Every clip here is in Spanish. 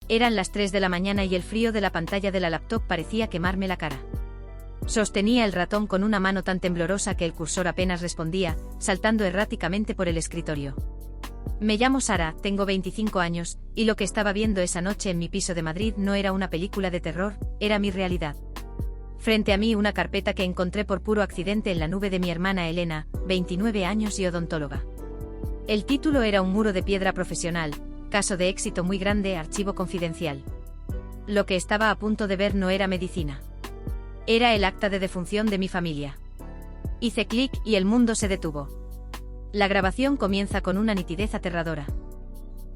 Eran las 3 de la mañana y el frío de la pantalla de la laptop parecía quemarme la cara. Sostenía el ratón con una mano tan temblorosa que el cursor apenas respondía, saltando erráticamente por el escritorio. Me llamo Sara, tengo 25 años, y lo que estaba viendo esa noche en mi piso de Madrid no era una película de terror, era mi realidad. Frente a mí una carpeta que encontré por puro accidente en la nube de mi hermana Elena, 29 años y odontóloga. El título era Un muro de piedra profesional, caso de éxito muy grande, archivo confidencial. Lo que estaba a punto de ver no era medicina. Era el acta de defunción de mi familia. Hice clic y el mundo se detuvo. La grabación comienza con una nitidez aterradora.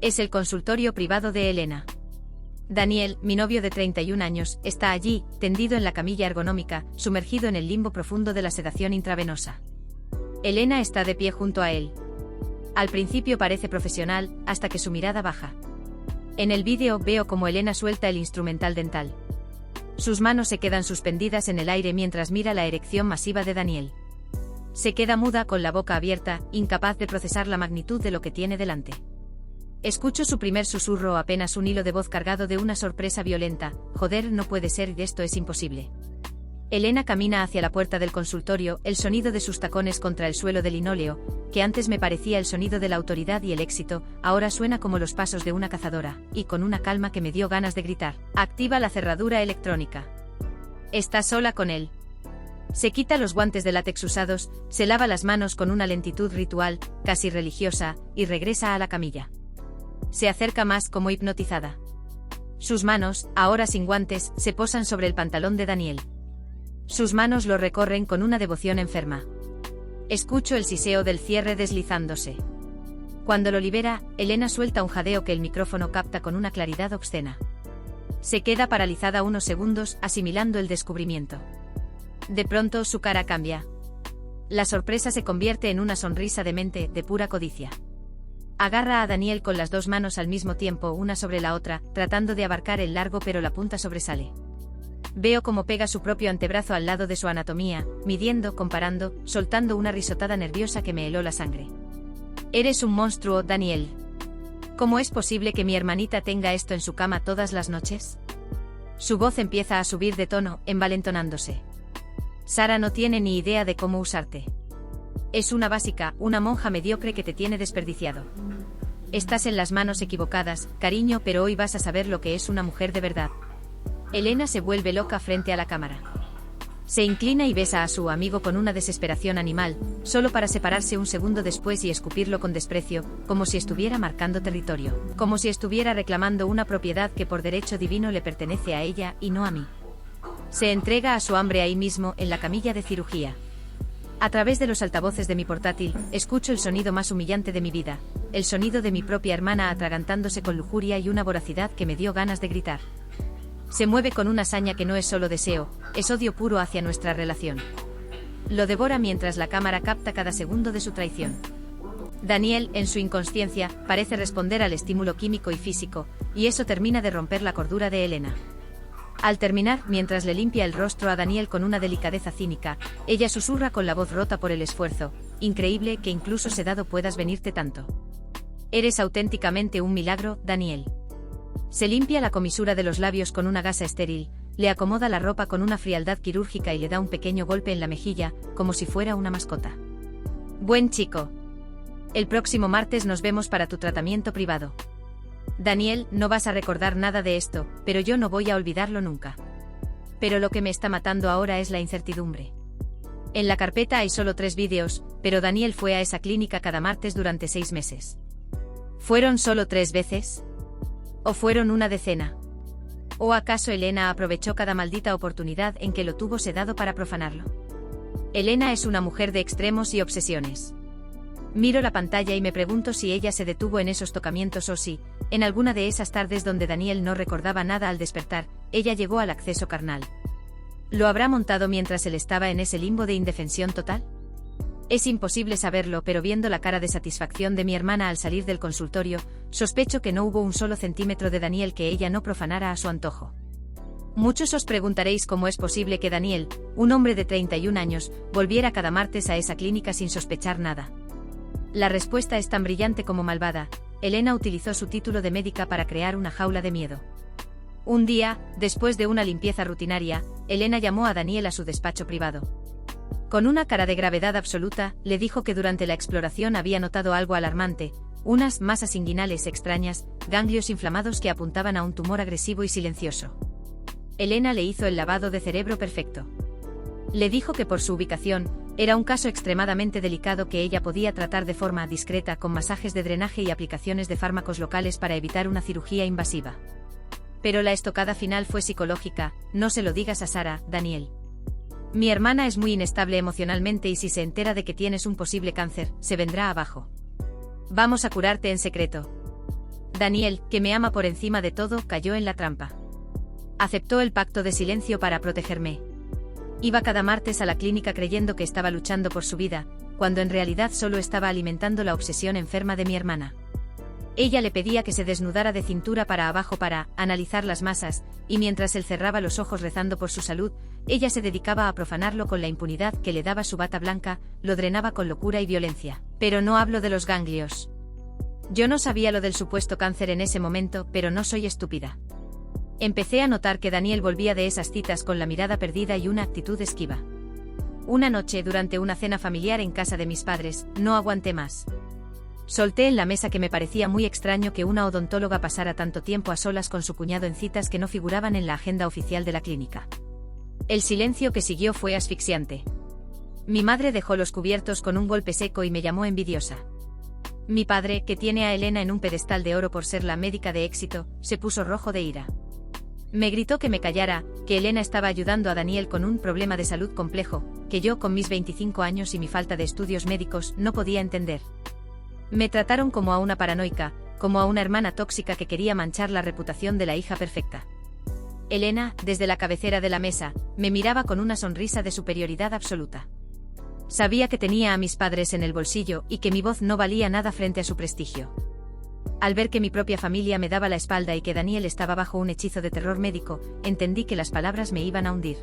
Es el consultorio privado de Elena. Daniel, mi novio de 31 años, está allí, tendido en la camilla ergonómica, sumergido en el limbo profundo de la sedación intravenosa. Elena está de pie junto a él. Al principio parece profesional, hasta que su mirada baja. En el vídeo veo como Elena suelta el instrumental dental. Sus manos se quedan suspendidas en el aire mientras mira la erección masiva de Daniel. Se queda muda con la boca abierta, incapaz de procesar la magnitud de lo que tiene delante. Escucho su primer susurro, apenas un hilo de voz cargado de una sorpresa violenta. Joder, no puede ser, esto es imposible. Elena camina hacia la puerta del consultorio, el sonido de sus tacones contra el suelo de linóleo, que antes me parecía el sonido de la autoridad y el éxito, ahora suena como los pasos de una cazadora, y con una calma que me dio ganas de gritar. Activa la cerradura electrónica. Está sola con él. Se quita los guantes de látex usados, se lava las manos con una lentitud ritual, casi religiosa, y regresa a la camilla. Se acerca más como hipnotizada. Sus manos, ahora sin guantes, se posan sobre el pantalón de Daniel. Sus manos lo recorren con una devoción enferma. Escucho el siseo del cierre deslizándose. Cuando lo libera, Elena suelta un jadeo que el micrófono capta con una claridad obscena. Se queda paralizada unos segundos, asimilando el descubrimiento. De pronto su cara cambia. La sorpresa se convierte en una sonrisa demente, de pura codicia. Agarra a Daniel con las dos manos al mismo tiempo, una sobre la otra, tratando de abarcar el largo, pero la punta sobresale. Veo cómo pega su propio antebrazo al lado de su anatomía, midiendo, comparando, soltando una risotada nerviosa que me heló la sangre. Eres un monstruo, Daniel. ¿Cómo es posible que mi hermanita tenga esto en su cama todas las noches? Su voz empieza a subir de tono, envalentonándose. Sara no tiene ni idea de cómo usarte. Es una básica, una monja mediocre que te tiene desperdiciado. Estás en las manos equivocadas, cariño, pero hoy vas a saber lo que es una mujer de verdad. Elena se vuelve loca frente a la cámara. Se inclina y besa a su amigo con una desesperación animal, solo para separarse un segundo después y escupirlo con desprecio, como si estuviera marcando territorio, como si estuviera reclamando una propiedad que por derecho divino le pertenece a ella y no a mí. Se entrega a su hambre ahí mismo, en la camilla de cirugía. A través de los altavoces de mi portátil, escucho el sonido más humillante de mi vida, el sonido de mi propia hermana atragantándose con lujuria y una voracidad que me dio ganas de gritar. Se mueve con una saña que no es solo deseo, es odio puro hacia nuestra relación. Lo devora mientras la cámara capta cada segundo de su traición. Daniel, en su inconsciencia, parece responder al estímulo químico y físico, y eso termina de romper la cordura de Elena. Al terminar, mientras le limpia el rostro a Daniel con una delicadeza cínica, ella susurra con la voz rota por el esfuerzo: increíble que incluso sedado puedas venirte tanto. Eres auténticamente un milagro, Daniel. Se limpia la comisura de los labios con una gasa estéril, le acomoda la ropa con una frialdad quirúrgica y le da un pequeño golpe en la mejilla, como si fuera una mascota. Buen chico. El próximo martes nos vemos para tu tratamiento privado. Daniel, no vas a recordar nada de esto, pero yo no voy a olvidarlo nunca. Pero lo que me está matando ahora es la incertidumbre. En la carpeta hay solo 3 vídeos, pero Daniel fue a esa clínica cada martes durante 6 meses. ¿Fueron solo 3 veces? ¿O fueron una decena? ¿O acaso Elena aprovechó cada maldita oportunidad en que lo tuvo sedado para profanarlo? Elena es una mujer de extremos y obsesiones. Miro la pantalla y me pregunto si ella se detuvo en esos tocamientos o si, en alguna de esas tardes donde Daniel no recordaba nada al despertar, ella llegó al acceso carnal. ¿Lo habrá montado mientras él estaba en ese limbo de indefensión total? Es imposible saberlo, pero viendo la cara de satisfacción de mi hermana al salir del consultorio, sospecho que no hubo un solo centímetro de Daniel que ella no profanara a su antojo. Muchos os preguntaréis cómo es posible que Daniel, un hombre de 31 años, volviera cada martes a esa clínica sin sospechar nada. La respuesta es tan brillante como malvada: Elena utilizó su título de médica para crear una jaula de miedo. Un día, después de una limpieza rutinaria, Elena llamó a Daniel a su despacho privado. Con una cara de gravedad absoluta, le dijo que durante la exploración había notado algo alarmante, unas masas inguinales extrañas, ganglios inflamados que apuntaban a un tumor agresivo y silencioso. Elena le hizo el lavado de cerebro perfecto. Le dijo que por su ubicación, era un caso extremadamente delicado que ella podía tratar de forma discreta con masajes de drenaje y aplicaciones de fármacos locales para evitar una cirugía invasiva. Pero la estocada final fue psicológica. No se lo digas a Sara, Daniel. Mi hermana es muy inestable emocionalmente y si se entera de que tienes un posible cáncer, se vendrá abajo. Vamos a curarte en secreto. Daniel, que me ama por encima de todo, cayó en la trampa. Aceptó el pacto de silencio para protegerme. Iba cada martes a la clínica creyendo que estaba luchando por su vida, cuando en realidad solo estaba alimentando la obsesión enferma de mi hermana. Ella le pedía que se desnudara de cintura para abajo para analizar las masas, y mientras él cerraba los ojos rezando por su salud, ella se dedicaba a profanarlo con la impunidad que le daba su bata blanca, lo drenaba con locura y violencia. Pero no hablo de los ganglios. Yo no sabía lo del supuesto cáncer en ese momento, pero no soy estúpida. Empecé a notar que Daniel volvía de esas citas con la mirada perdida y una actitud esquiva. Una noche, durante una cena familiar en casa de mis padres, no aguanté más. Solté en la mesa que me parecía muy extraño que una odontóloga pasara tanto tiempo a solas con su cuñado en citas que no figuraban en la agenda oficial de la clínica. El silencio que siguió fue asfixiante. Mi madre dejó los cubiertos con un golpe seco y me llamó envidiosa. Mi padre, que tiene a Elena en un pedestal de oro por ser la médica de éxito, se puso rojo de ira. Me gritó que me callara, que Elena estaba ayudando a Daniel con un problema de salud complejo, que yo con mis 25 años y mi falta de estudios médicos no podía entender. Me trataron como a una paranoica, como a una hermana tóxica que quería manchar la reputación de la hija perfecta. Elena, desde la cabecera de la mesa, me miraba con una sonrisa de superioridad absoluta. Sabía que tenía a mis padres en el bolsillo y que mi voz no valía nada frente a su prestigio. Al ver que mi propia familia me daba la espalda y que Daniel estaba bajo un hechizo de terror médico, entendí que las palabras me iban a hundir.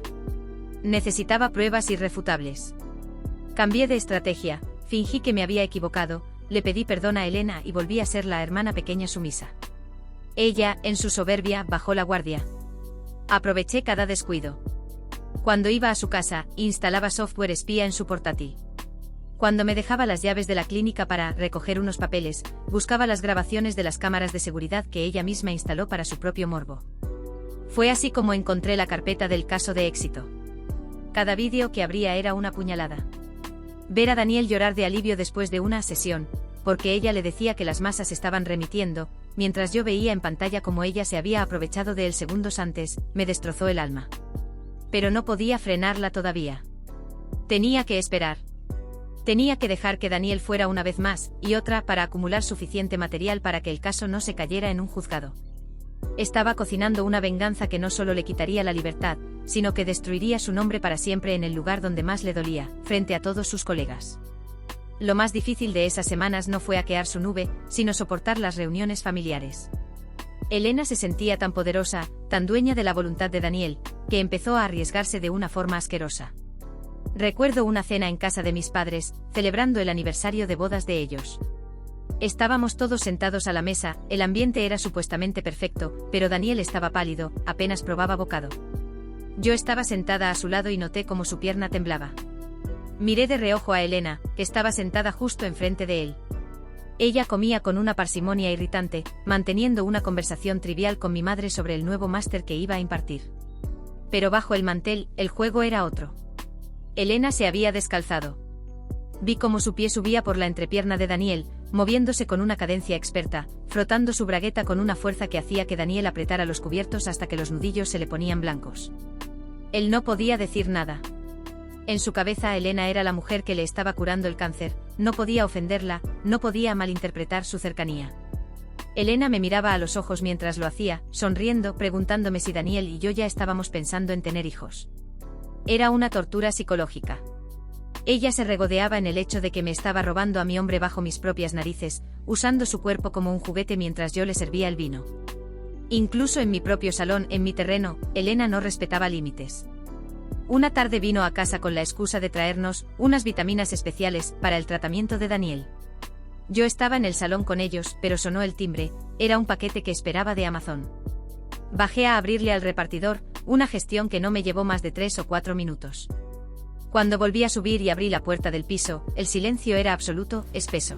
Necesitaba pruebas irrefutables. Cambié de estrategia, fingí que me había equivocado, le pedí perdón a Elena y volví a ser la hermana pequeña sumisa. Ella, en su soberbia, bajó la guardia. Aproveché cada descuido. Cuando iba a su casa, instalaba software espía en su portátil. Cuando me dejaba las llaves de la clínica para recoger unos papeles, buscaba las grabaciones de las cámaras de seguridad que ella misma instaló para su propio morbo. Fue así como encontré la carpeta del caso de éxito. Cada vídeo que abría era una puñalada. Ver a Daniel llorar de alivio después de una sesión, porque ella le decía que las masas estaban remitiendo, mientras yo veía en pantalla cómo ella se había aprovechado de él segundos antes, me destrozó el alma. Pero no podía frenarla todavía. Tenía que esperar. Tenía que dejar que Daniel fuera una vez más, y otra, para acumular suficiente material para que el caso no se cayera en un juzgado. Estaba cocinando una venganza que no solo le quitaría la libertad, sino que destruiría su nombre para siempre en el lugar donde más le dolía, frente a todos sus colegas. Lo más difícil de esas semanas no fue hackear su nube, sino soportar las reuniones familiares. Elena se sentía tan poderosa, tan dueña de la voluntad de Daniel, que empezó a arriesgarse de una forma asquerosa. Recuerdo una cena en casa de mis padres, celebrando el aniversario de bodas de ellos. Estábamos todos sentados a la mesa, el ambiente era supuestamente perfecto, pero Daniel estaba pálido, apenas probaba bocado. Yo estaba sentada a su lado y noté cómo su pierna temblaba. Miré de reojo a Elena, que estaba sentada justo enfrente de él. Ella comía con una parsimonia irritante, manteniendo una conversación trivial con mi madre sobre el nuevo máster que iba a impartir. Pero bajo el mantel, el juego era otro. Elena se había descalzado. Vi cómo su pie subía por la entrepierna de Daniel, moviéndose con una cadencia experta, frotando su bragueta con una fuerza que hacía que Daniel apretara los cubiertos hasta que los nudillos se le ponían blancos. Él no podía decir nada. En su cabeza Elena era la mujer que le estaba curando el cáncer, no podía ofenderla, no podía malinterpretar su cercanía. Elena me miraba a los ojos mientras lo hacía, sonriendo, preguntándome si Daniel y yo ya estábamos pensando en tener hijos. Era una tortura psicológica. Ella se regodeaba en el hecho de que me estaba robando a mi hombre bajo mis propias narices, usando su cuerpo como un juguete mientras yo le servía el vino. Incluso en mi propio salón, en mi terreno, Elena no respetaba límites. Una tarde vino a casa con la excusa de traernos unas vitaminas especiales para el tratamiento de Daniel. Yo estaba en el salón con ellos, pero sonó el timbre, era un paquete que esperaba de Amazon. Bajé a abrirle al repartidor, una gestión que no me llevó más de 3 o 4 minutos. Cuando volví a subir y abrí la puerta del piso, el silencio era absoluto, espeso.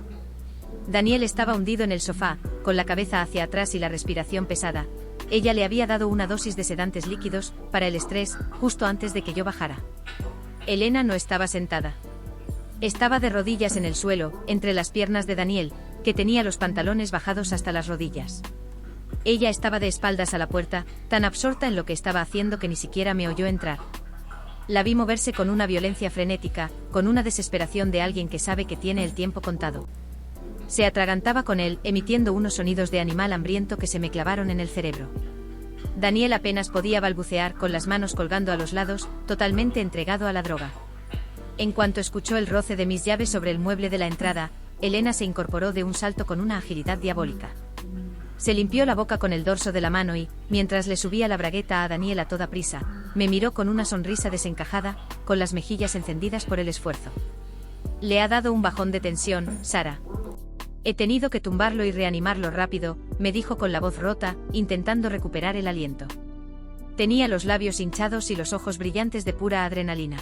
Daniel estaba hundido en el sofá, con la cabeza hacia atrás y la respiración pesada. Ella le había dado una dosis de sedantes líquidos, para el estrés, justo antes de que yo bajara. Elena no estaba sentada. Estaba de rodillas en el suelo, entre las piernas de Daniel, que tenía los pantalones bajados hasta las rodillas. Ella estaba de espaldas a la puerta, tan absorta en lo que estaba haciendo que ni siquiera me oyó entrar. La vi moverse con una violencia frenética, con una desesperación de alguien que sabe que tiene el tiempo contado. Se atragantaba con él, emitiendo unos sonidos de animal hambriento que se me clavaron en el cerebro. Daniel apenas podía balbucear, con las manos colgando a los lados, totalmente entregado a la droga. En cuanto escuchó el roce de mis llaves sobre el mueble de la entrada, Elena se incorporó de un salto con una agilidad diabólica. Se limpió la boca con el dorso de la mano y, mientras le subía la bragueta a Daniel a toda prisa, me miró con una sonrisa desencajada, con las mejillas encendidas por el esfuerzo. Le ha dado un bajón de tensión, Sara. He tenido que tumbarlo y reanimarlo rápido, me dijo con la voz rota, intentando recuperar el aliento. Tenía los labios hinchados y los ojos brillantes de pura adrenalina.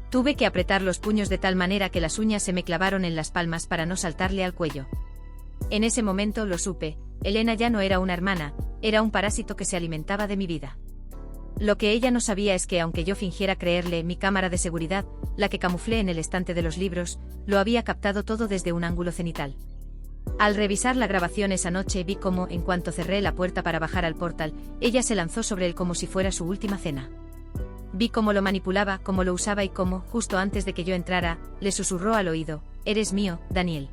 Tuve que apretar los puños de tal manera que las uñas se me clavaron en las palmas para no saltarle al cuello. En ese momento lo supe, Elena ya no era una hermana, era un parásito que se alimentaba de mi vida. Lo que ella no sabía es que aunque yo fingiera creerle, mi cámara de seguridad, la que camuflé en el estante de los libros, lo había captado todo desde un ángulo cenital. Al revisar la grabación esa noche vi cómo, en cuanto cerré la puerta para bajar al portal, ella se lanzó sobre él como si fuera su última cena. Vi cómo lo manipulaba, cómo lo usaba y cómo, justo antes de que yo entrara, le susurró al oído: «Eres mío, Daniel».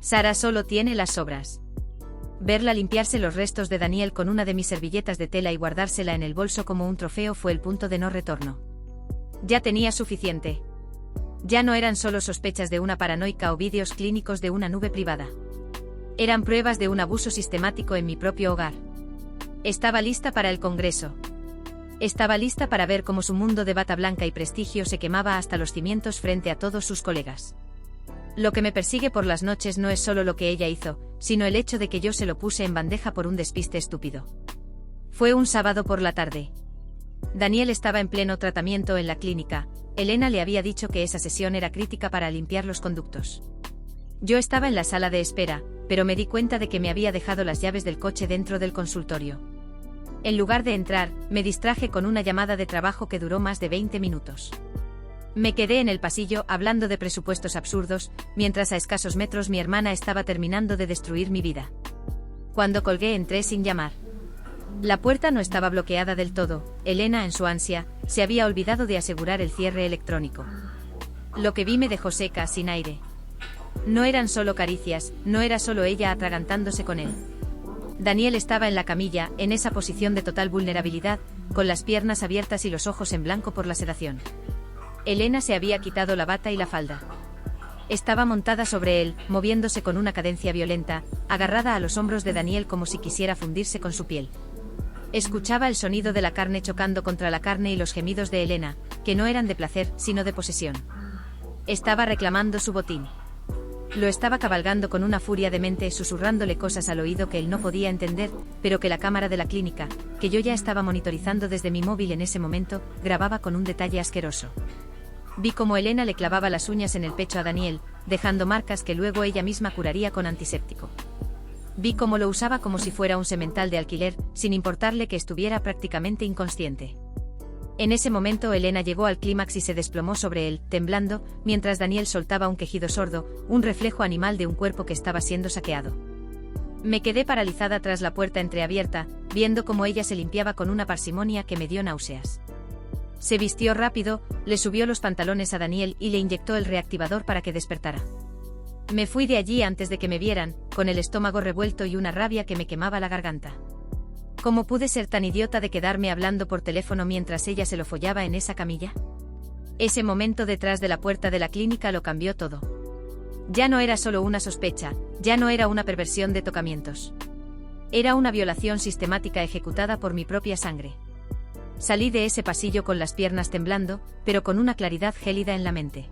Sara solo tiene las sobras. Verla limpiarse los restos de Daniel con una de mis servilletas de tela y guardársela en el bolso como un trofeo fue el punto de no retorno. Ya tenía suficiente. Ya no eran solo sospechas de una paranoica o vídeos clínicos de una nube privada. Eran pruebas de un abuso sistemático en mi propio hogar. Estaba lista para el Congreso. Estaba lista para ver cómo su mundo de bata blanca y prestigio se quemaba hasta los cimientos frente a todos sus colegas. Lo que me persigue por las noches no es solo lo que ella hizo, sino el hecho de que yo se lo puse en bandeja por un despiste estúpido. Fue un sábado por la tarde. Daniel estaba en pleno tratamiento en la clínica. Elena le había dicho que esa sesión era crítica para limpiar los conductos. Yo estaba en la sala de espera, pero me di cuenta de que me había dejado las llaves del coche dentro del consultorio. En lugar de entrar, me distraje con una llamada de trabajo que duró más de 20 minutos. Me quedé en el pasillo hablando de presupuestos absurdos, mientras a escasos metros mi hermana estaba terminando de destruir mi vida. Cuando colgué entré sin llamar. La puerta no estaba bloqueada del todo. Elena, en su ansia, se había olvidado de asegurar el cierre electrónico. Lo que vi me dejó seca, sin aire. No eran solo caricias, no era solo ella atragantándose con él. Daniel estaba en la camilla, en esa posición de total vulnerabilidad, con las piernas abiertas y los ojos en blanco por la sedación. Elena se había quitado la bata y la falda. Estaba montada sobre él, moviéndose con una cadencia violenta, agarrada a los hombros de Daniel como si quisiera fundirse con su piel. Escuchaba el sonido de la carne chocando contra la carne y los gemidos de Elena, que no eran de placer, sino de posesión. Estaba reclamando su botín. Lo estaba cabalgando con una furia demente, susurrándole cosas al oído que él no podía entender, pero que la cámara de la clínica, que yo ya estaba monitorizando desde mi móvil en ese momento, grababa con un detalle asqueroso. Vi cómo Elena le clavaba las uñas en el pecho a Daniel, dejando marcas que luego ella misma curaría con antiséptico. Vi cómo lo usaba como si fuera un semental de alquiler, sin importarle que estuviera prácticamente inconsciente. En ese momento Elena llegó al clímax y se desplomó sobre él, temblando, mientras Daniel soltaba un quejido sordo, un reflejo animal de un cuerpo que estaba siendo saqueado. Me quedé paralizada tras la puerta entreabierta, viendo cómo ella se limpiaba con una parsimonia que me dio náuseas. Se vistió rápido, le subió los pantalones a Daniel y le inyectó el reactivador para que despertara. Me fui de allí antes de que me vieran, con el estómago revuelto y una rabia que me quemaba la garganta. ¿Cómo pude ser tan idiota de quedarme hablando por teléfono mientras ella se lo follaba en esa camilla? Ese momento detrás de la puerta de la clínica lo cambió todo. Ya no era solo una sospecha, ya no era una perversión de tocamientos. Era una violación sistemática ejecutada por mi propia sangre. Salí de ese pasillo con las piernas temblando, pero con una claridad gélida en la mente.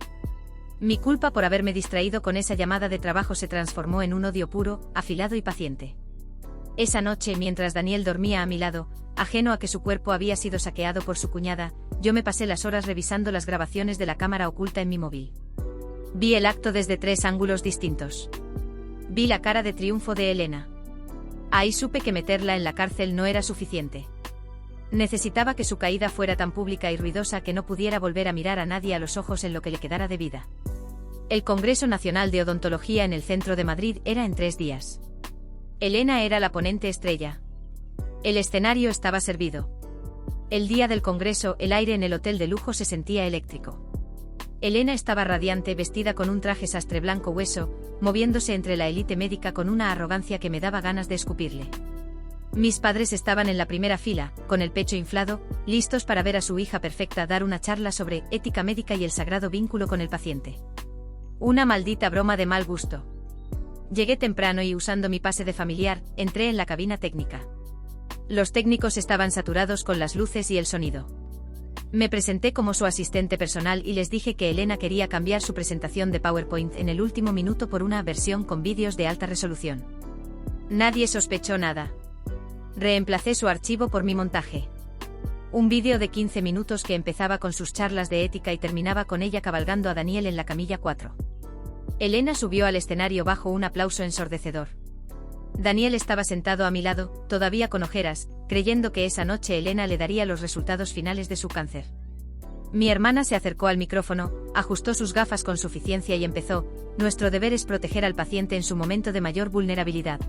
Mi culpa por haberme distraído con esa llamada de trabajo se transformó en un odio puro, afilado y paciente. Esa noche, mientras Daniel dormía a mi lado, ajeno a que su cuerpo había sido saqueado por su cuñada, yo me pasé las horas revisando las grabaciones de la cámara oculta en mi móvil. Vi el acto desde 3 ángulos distintos. Vi la cara de triunfo de Elena. Ahí supe que meterla en la cárcel no era suficiente. Necesitaba que su caída fuera tan pública y ruidosa que no pudiera volver a mirar a nadie a los ojos en lo que le quedara de vida. El Congreso Nacional de Odontología en el centro de Madrid era en 3 días. Elena era la ponente estrella. El escenario estaba servido. El día del Congreso, el aire en el hotel de lujo se sentía eléctrico. Elena estaba radiante, vestida con un traje sastre blanco hueso, moviéndose entre la élite médica con una arrogancia que me daba ganas de escupirle. Mis padres estaban en la primera fila, con el pecho inflado, listos para ver a su hija perfecta dar una charla sobre ética médica y el sagrado vínculo con el paciente. Una maldita broma de mal gusto. Llegué temprano y, usando mi pase de familiar, entré en la cabina técnica. Los técnicos estaban saturados con las luces y el sonido. Me presenté como su asistente personal y les dije que Elena quería cambiar su presentación de PowerPoint en el último minuto por una versión con vídeos de alta resolución. Nadie sospechó nada. Reemplacé su archivo por mi montaje. Un vídeo de 15 minutos que empezaba con sus charlas de ética y terminaba con ella cabalgando a Daniel en la camilla 4. Elena subió al escenario bajo un aplauso ensordecedor. Daniel estaba sentado a mi lado, todavía con ojeras, creyendo que esa noche Elena le daría los resultados finales de su cáncer. Mi hermana se acercó al micrófono, ajustó sus gafas con suficiencia y empezó: nuestro deber es proteger al paciente en su momento de mayor vulnerabilidad.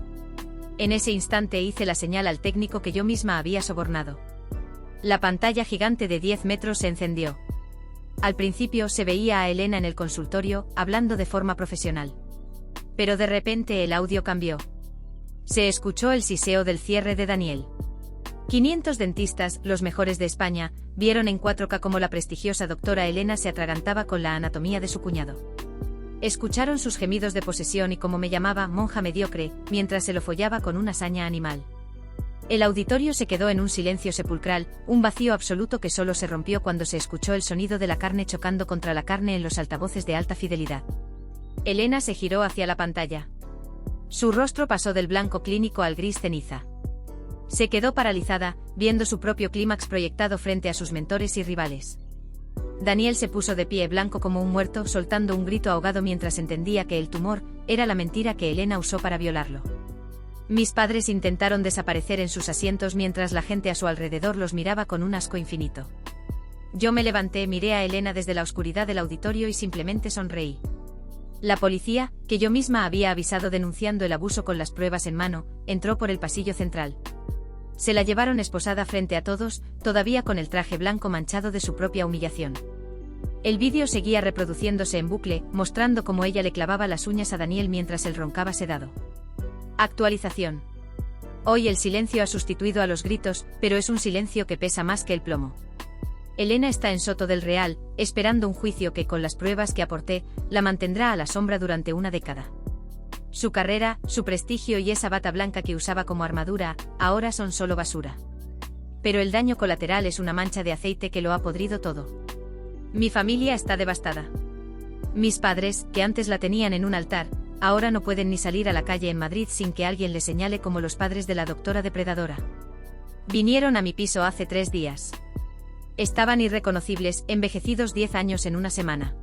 En ese instante hice la señal al técnico que yo misma había sobornado. La pantalla gigante de 10 metros se encendió. Al principio se veía a Elena en el consultorio, hablando de forma profesional. Pero de repente el audio cambió. Se escuchó el siseo del cierre de Daniel. 500 dentistas, los mejores de España, vieron en 4K cómo la prestigiosa doctora Elena se atragantaba con la anatomía de su cuñado. Escucharon sus gemidos de posesión y cómo me llamaba monja mediocre, mientras se lo follaba con una saña animal. El auditorio se quedó en un silencio sepulcral, un vacío absoluto que solo se rompió cuando se escuchó el sonido de la carne chocando contra la carne en los altavoces de alta fidelidad. Elena se giró hacia la pantalla. Su rostro pasó del blanco clínico al gris ceniza. Se quedó paralizada, viendo su propio clímax proyectado frente a sus mentores y rivales. Daniel se puso de pie, blanco como un muerto, soltando un grito ahogado mientras entendía que el tumor era la mentira que Elena usó para violarlo. Mis padres intentaron desaparecer en sus asientos mientras la gente a su alrededor los miraba con un asco infinito. Yo me levanté, miré a Elena desde la oscuridad del auditorio y simplemente sonreí. La policía, que yo misma había avisado denunciando el abuso con las pruebas en mano, entró por el pasillo central. Se la llevaron esposada frente a todos, todavía con el traje blanco manchado de su propia humillación. El vídeo seguía reproduciéndose en bucle, mostrando cómo ella le clavaba las uñas a Daniel mientras él roncaba sedado. Actualización. Hoy el silencio ha sustituido a los gritos, pero es un silencio que pesa más que el plomo. Elena está en Soto del Real, esperando un juicio que, con las pruebas que aporté, la mantendrá a la sombra durante una década. Su carrera, su prestigio y esa bata blanca que usaba como armadura, ahora son solo basura. Pero el daño colateral es una mancha de aceite que lo ha podrido todo. Mi familia está devastada. Mis padres, que antes la tenían en un altar, ahora no pueden ni salir a la calle en Madrid sin que alguien les señale como los padres de la doctora depredadora. Vinieron a mi piso hace 3 días. Estaban irreconocibles, envejecidos 10 años en una semana.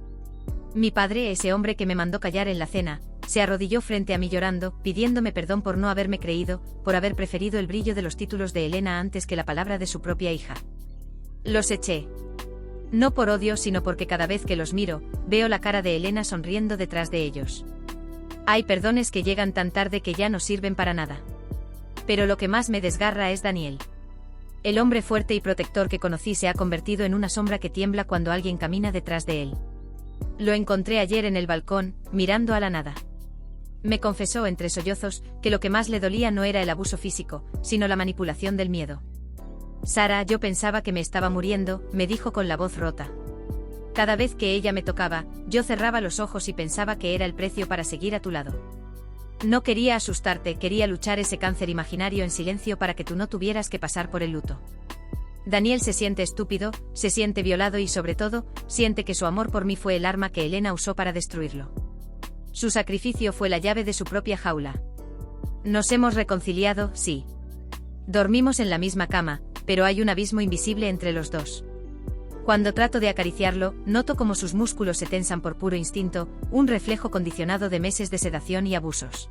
Mi padre, ese hombre que me mandó callar en la cena, se arrodilló frente a mí llorando, pidiéndome perdón por no haberme creído, por haber preferido el brillo de los títulos de Elena antes que la palabra de su propia hija. Los eché. No por odio, sino porque cada vez que los miro, veo la cara de Elena sonriendo detrás de ellos. Hay perdones que llegan tan tarde que ya no sirven para nada. Pero lo que más me desgarra es Daniel. El hombre fuerte y protector que conocí se ha convertido en una sombra que tiembla cuando alguien camina detrás de él. Lo encontré ayer en el balcón, mirando a la nada. Me confesó entre sollozos que lo que más le dolía no era el abuso físico, sino la manipulación del miedo. Sara, yo pensaba que me estaba muriendo, me dijo con la voz rota. Cada vez que ella me tocaba, yo cerraba los ojos y pensaba que era el precio para seguir a tu lado. No quería asustarte, quería luchar ese cáncer imaginario en silencio para que tú no tuvieras que pasar por el luto. Daniel se siente estúpido, se siente violado y sobre todo, siente que su amor por mí fue el arma que Elena usó para destruirlo. Su sacrificio fue la llave de su propia jaula. Nos hemos reconciliado, sí. Dormimos en la misma cama, pero hay un abismo invisible entre los dos. Cuando trato de acariciarlo, noto como sus músculos se tensan por puro instinto, un reflejo condicionado de meses de sedación y abusos.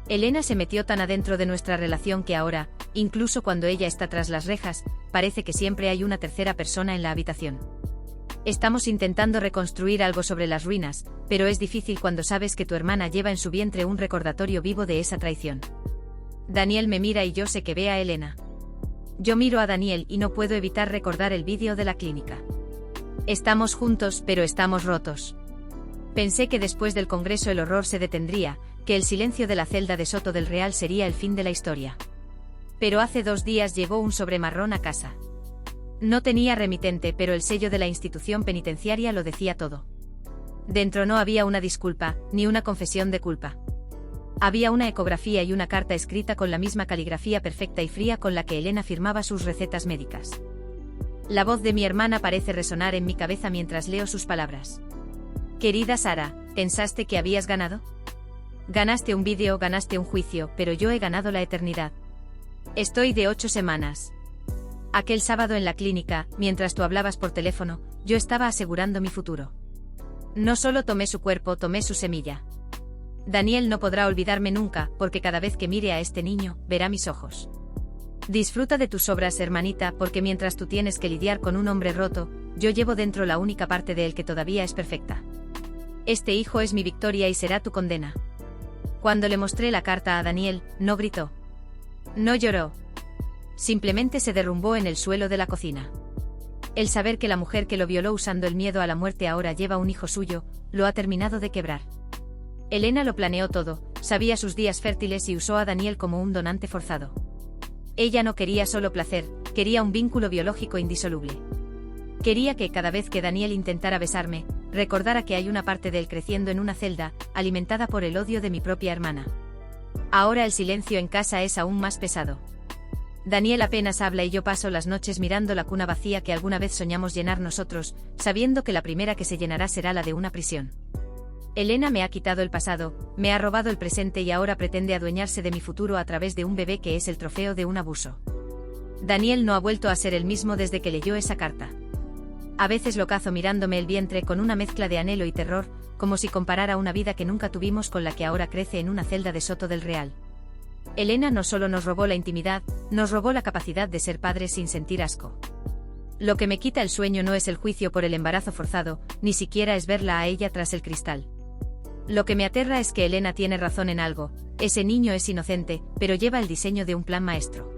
Elena se metió tan adentro de nuestra relación que ahora, incluso cuando ella está tras las rejas, parece que siempre hay una tercera persona en la habitación. Estamos intentando reconstruir algo sobre las ruinas, pero es difícil cuando sabes que tu hermana lleva en su vientre un recordatorio vivo de esa traición. Daniel me mira y yo sé que ve a Elena. Yo miro a Daniel y no puedo evitar recordar el vídeo de la clínica. Estamos juntos, pero estamos rotos. Pensé que después del congreso el horror se detendría, que el silencio de la celda de Soto del Real sería el fin de la historia. Pero hace 2 días llegó un sobre marrón a casa. No tenía remitente, pero el sello de la institución penitenciaria lo decía todo. Dentro no había una disculpa, ni una confesión de culpa. Había una ecografía y una carta escrita con la misma caligrafía perfecta y fría con la que Elena firmaba sus recetas médicas. La voz de mi hermana parece resonar en mi cabeza mientras leo sus palabras. Querida Sara, ¿pensaste que habías ganado? Ganaste un vídeo, ganaste un juicio, pero yo he ganado la eternidad. Estoy de 8 semanas. Aquel sábado en la clínica, mientras tú hablabas por teléfono, yo estaba asegurando mi futuro. No solo tomé su cuerpo, tomé su semilla. Daniel no podrá olvidarme nunca, porque cada vez que mire a este niño, verá mis ojos. Disfruta de tus obras, hermanita, porque mientras tú tienes que lidiar con un hombre roto, yo llevo dentro la única parte de él que todavía es perfecta. Este hijo es mi victoria y será tu condena. Cuando le mostré la carta a Daniel, no gritó. No lloró. Simplemente se derrumbó en el suelo de la cocina. El saber que la mujer que lo violó usando el miedo a la muerte ahora lleva un hijo suyo, lo ha terminado de quebrar. Elena lo planeó todo, sabía sus días fértiles y usó a Daniel como un donante forzado. Ella no quería solo placer, quería un vínculo biológico indisoluble. Quería que cada vez que Daniel intentara besarme, recordara que hay una parte de él creciendo en una celda, alimentada por el odio de mi propia hermana. Ahora el silencio en casa es aún más pesado. Daniel apenas habla y yo paso las noches mirando la cuna vacía que alguna vez soñamos llenar nosotros, sabiendo que la primera que se llenará será la de una prisión. Elena me ha quitado el pasado, me ha robado el presente y ahora pretende adueñarse de mi futuro a través de un bebé que es el trofeo de un abuso. Daniel no ha vuelto a ser el mismo desde que leyó esa carta. A veces lo cazo mirándome el vientre con una mezcla de anhelo y terror, como si comparara una vida que nunca tuvimos con la que ahora crece en una celda de Soto del Real. Elena no solo nos robó la intimidad, nos robó la capacidad de ser padres sin sentir asco. Lo que me quita el sueño no es el juicio por el embarazo forzado, ni siquiera es verla a ella tras el cristal. Lo que me aterra es que Elena tiene razón en algo, ese niño es inocente, pero lleva el diseño de un plan maestro.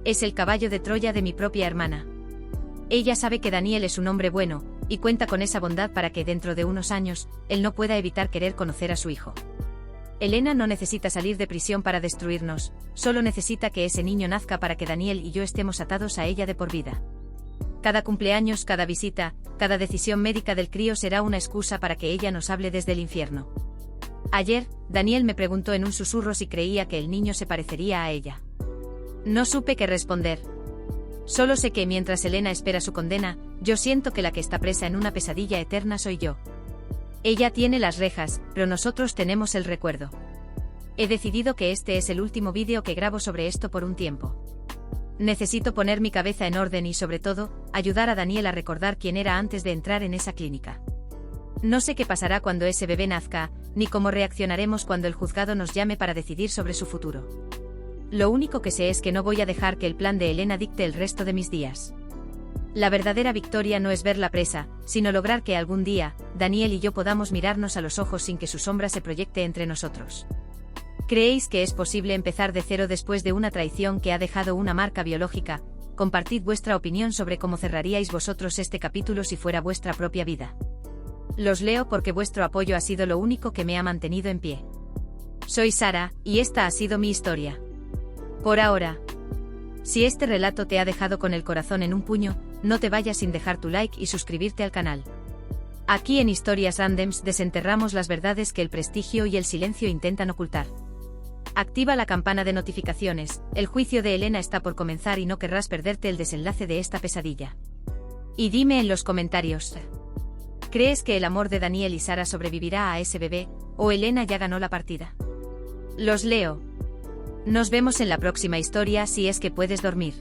Es el caballo de Troya de mi propia hermana. Ella sabe que Daniel es un hombre bueno, y cuenta con esa bondad para que dentro de unos años, él no pueda evitar querer conocer a su hijo. Elena no necesita salir de prisión para destruirnos, solo necesita que ese niño nazca para que Daniel y yo estemos atados a ella de por vida. Cada cumpleaños, cada visita, cada decisión médica del crío será una excusa para que ella nos hable desde el infierno. Ayer, Daniel me preguntó en un susurro si creía que el niño se parecería a ella. No supe qué responder. Solo sé que mientras Elena espera su condena, yo siento que la que está presa en una pesadilla eterna soy yo. Ella tiene las rejas, pero nosotros tenemos el recuerdo. He decidido que este es el último vídeo que grabo sobre esto por un tiempo. Necesito poner mi cabeza en orden y sobre todo, ayudar a Daniel a recordar quién era antes de entrar en esa clínica. No sé qué pasará cuando ese bebé nazca, ni cómo reaccionaremos cuando el juzgado nos llame para decidir sobre su futuro. Lo único que sé es que no voy a dejar que el plan de Elena dicte el resto de mis días. La verdadera victoria no es verla presa, sino lograr que algún día, Daniel y yo podamos mirarnos a los ojos sin que su sombra se proyecte entre nosotros. ¿Creéis que es posible empezar de cero después de una traición que ha dejado una marca biológica? Compartid vuestra opinión sobre cómo cerraríais vosotros este capítulo si fuera vuestra propia vida. Los leo porque vuestro apoyo ha sido lo único que me ha mantenido en pie. Soy Sara, y esta ha sido mi historia. Por ahora. Si este relato te ha dejado con el corazón en un puño, no te vayas sin dejar tu like y suscribirte al canal. Aquí en Historias Randoms desenterramos las verdades que el prestigio y el silencio intentan ocultar. Activa la campana de notificaciones, el juicio de Elena está por comenzar y no querrás perderte el desenlace de esta pesadilla. Y dime en los comentarios, ¿crees que el amor de Daniel y Sara sobrevivirá a ese bebé, o Elena ya ganó la partida? Los leo. Nos vemos en la próxima historia si es que puedes dormir.